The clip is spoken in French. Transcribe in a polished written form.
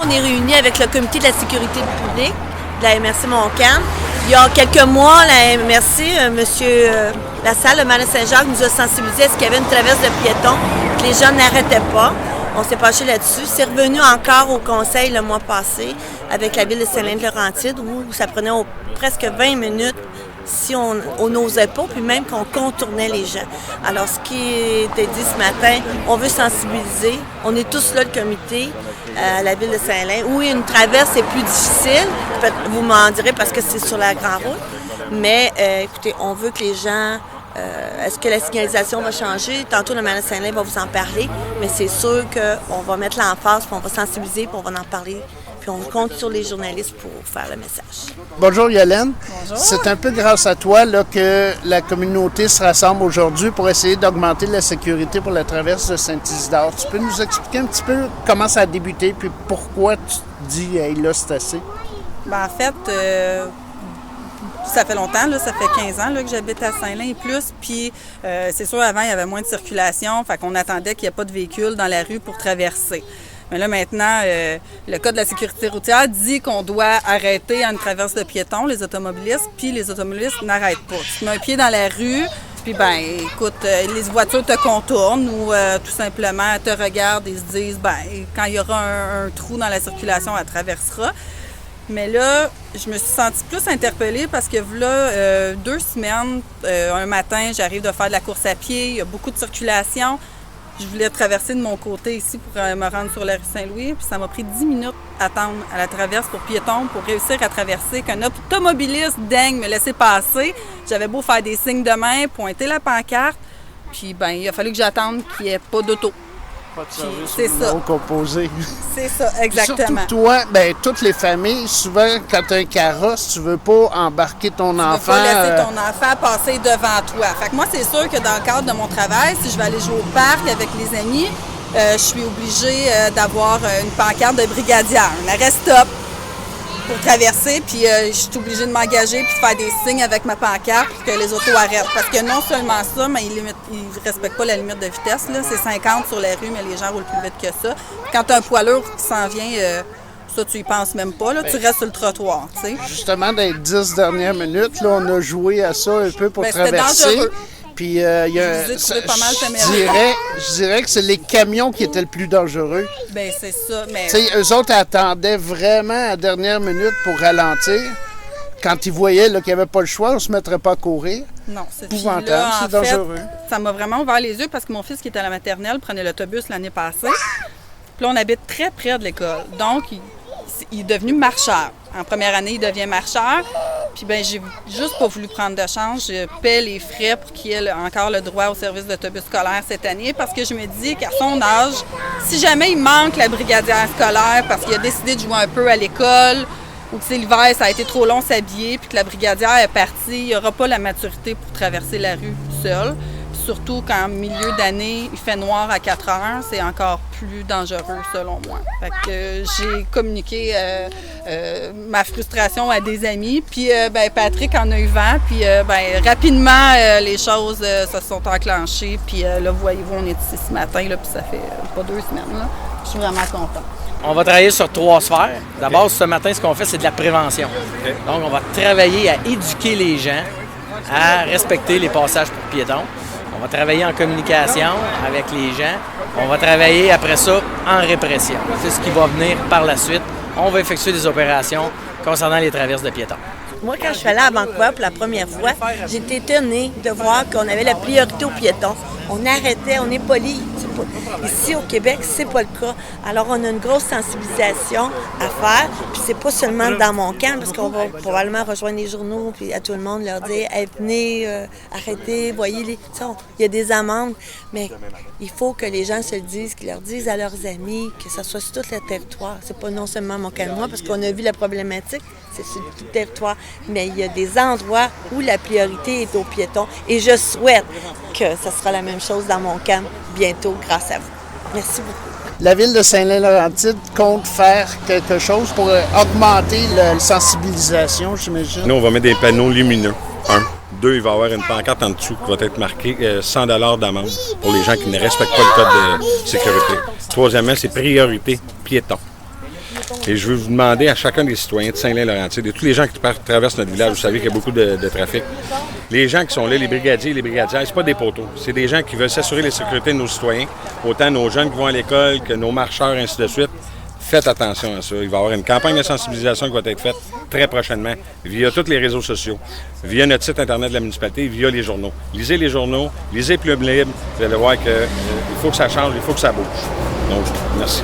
On est réunis avec le comité de la sécurité publique de la MRC Montcalm. Il y a quelques mois, la MRC, M. Lassalle, le maire de Saint-Jacques, nous a sensibilisés à ce qu'il y avait une traverse de piétons, que les gens n'arrêtaient pas. On s'est penché là-dessus. C'est revenu encore au conseil le mois passé avec la ville de Saint-Lin-de-Laurentide où ça prenait presque 20 minutes si on n'osait pas, puis même qu'on contournait les gens. Alors, ce qui était dit ce matin, on veut sensibiliser. On est tous là, le comité, à la ville de Saint-Lin. Oui, une traverse est plus difficile, vous m'en direz parce que c'est sur la grande route, mais écoutez, on veut que les gens... est-ce que la signalisation va changer? Tantôt, le maire de Saint-Lin va vous en parler, mais c'est sûr qu'on va mettre l'emphase, puis on va sensibiliser, puis on va en parler, puis on compte sur les journalistes pour faire le message. Bonjour Yolène. Bonjour. C'est un peu grâce à toi là, que la communauté se rassemble aujourd'hui pour essayer d'augmenter la sécurité pour la traverse de Saint-Isidore. Tu peux nous expliquer un petit peu comment ça a débuté, puis pourquoi tu te dis hey, là, c'est assez? Ben, en fait, ça fait longtemps, là, ça fait 15 ans là, que j'habite à Saint-Lin et plus. Puis, c'est sûr, avant, il y avait moins de circulation. Fait qu'on attendait qu'il n'y ait pas de véhicules dans la rue pour traverser. Mais là, maintenant, le Code de la sécurité routière dit qu'on doit arrêter à une traverse de piétons, les automobilistes, puis les automobilistes n'arrêtent pas. Tu mets un pied dans la rue, puis ben, écoute, les voitures te contournent ou tout simplement te regardent et se disent, ben, quand il y aura un trou dans la circulation, elle traversera. Mais là, je me suis sentie plus interpellée parce que là, 2 semaines, un matin, j'arrive de faire de la course à pied, il y a beaucoup de circulation. Je voulais traverser de mon côté ici pour me rendre sur la rue Saint-Louis, puis ça m'a pris 10 minutes à attendre à la traverse pour piétons, pour réussir à traverser, qu'un automobiliste daigne me laisser passer. J'avais beau faire des signes de main, pointer la pancarte, puis ben il a fallu que j'attende qu'il n'y ait pas d'auto. Pas de service c'est ça. composé. C'est ça, exactement. Surtout toi, ben toutes les familles, souvent, quand tu as un carrosse, tu veux pas embarquer ton enfant. Tu veux pas laisser ton enfant passer devant toi. Fait que moi, c'est sûr que dans le cadre de mon travail, si je vais aller jouer au parc avec les amis, je suis obligée d'avoir une pancarte de brigadière, un arrêt-stop pour traverser, puis je suis obligée de m'engager puis de faire des signes avec ma pancarte pour que les autos arrêtent. Parce que non seulement ça, mais ils ne respectent pas la limite de vitesse. Là. C'est 50 sur la rue, mais les gens roulent plus vite que ça. Quand tu as un poids lourd qui s'en vient, ça, tu y penses même pas. Là. Tu restes sur le trottoir. T'sais. Justement, dans les 10 dernières minutes, là, on a joué à ça un peu pour traverser. Puis, y a, je dirais que c'est les camions qui étaient le plus dangereux. Bien, c'est ça. Mais... Eux autres attendaient vraiment à la dernière minute pour ralentir. Quand ils voyaient là, qu'il n'y avait pas le choix, on ne se mettrait pas à courir. Non, c'est épouvantable, c'est dangereux. Ça m'a vraiment ouvert les yeux parce que mon fils qui était à la maternelle prenait l'autobus l'année passée. Puis là, on habite très près de l'école. Donc, il est devenu marcheur. En première année, il devient marcheur. Puis ben j'ai juste pas voulu prendre de chance. Je paie les frais pour qu'il ait encore le droit au service d'autobus scolaire cette année parce que je me dis qu'à son âge, si jamais il manque la brigadière scolaire parce qu'il a décidé de jouer un peu à l'école ou que c'est l'hiver, ça a été trop long s'habiller puis que la brigadière est partie, il n'aura pas la maturité pour traverser la rue seul. Surtout qu'en milieu d'année, il fait noir à 4 heures, c'est encore plus dangereux selon moi. Fait que j'ai communiqué ma frustration à des amis, puis ben, Patrick en a eu vent, puis ben, rapidement les choses se sont enclenchées, puis là, voyez-vous, on est ici ce matin, là, puis ça fait pas 2 semaines. Là. Je suis vraiment contente. On va travailler sur 3 sphères. D'abord, ce matin, ce qu'on fait, c'est de la prévention. Donc, on va travailler à éduquer les gens à respecter les passages pour piétons. On va travailler en communication avec les gens. On va travailler après ça en répression. C'est ce qui va venir par la suite. On va effectuer des opérations concernant les traverses de piétons. Moi, quand je suis allée à Vancouver pour la première fois, j'étais étonnée de voir qu'on avait la priorité aux piétons. On arrêtait, on est poli. Ici, au Québec, c'est pas le cas. Alors, on a une grosse sensibilisation à faire. Puis c'est pas seulement dans mon camp, parce qu'on va probablement rejoindre les journaux puis à tout le monde leur dire hey, venez, arrêtez, voyez, il y a des amendes. Mais il faut que les gens se le disent, qu'ils leur disent à leurs amis, que ça soit sur tout le territoire. C'est pas non seulement mon camp, moi, parce qu'on a vu la problématique, c'est sur tout le territoire. Mais il y a des endroits où la priorité est aux piétons. Et je souhaite que ça sera la même chose dans mon camp bientôt, grâce à vous. Merci beaucoup. La ville de Saint-Lin-Laurentide compte faire quelque chose pour augmenter la sensibilisation, j'imagine? Nous, on va mettre des panneaux lumineux. 1. 2, il va y avoir une pancarte en dessous qui va être marquée 100 $ d'amende pour les gens qui ne respectent pas le code de sécurité. Troisièmement, c'est priorité piéton. Et je veux vous demander à chacun des citoyens de Saint-Lin-Laurentide, de tous les gens qui traversent notre village, vous savez qu'il y a beaucoup de trafic. Les gens qui sont là, les brigadiers et les brigadières, c'est pas des poteaux. C'est des gens qui veulent s'assurer la sécurité de nos citoyens, autant nos jeunes qui vont à l'école que nos marcheurs, ainsi de suite. Faites attention à ça. Il va y avoir une campagne de sensibilisation qui va être faite très prochainement via tous les réseaux sociaux, via notre site Internet de la municipalité, via les journaux. Lisez les journaux, lisez Plume Libre. Vous allez voir qu'il faut que ça change, il faut que ça bouge. Donc, merci.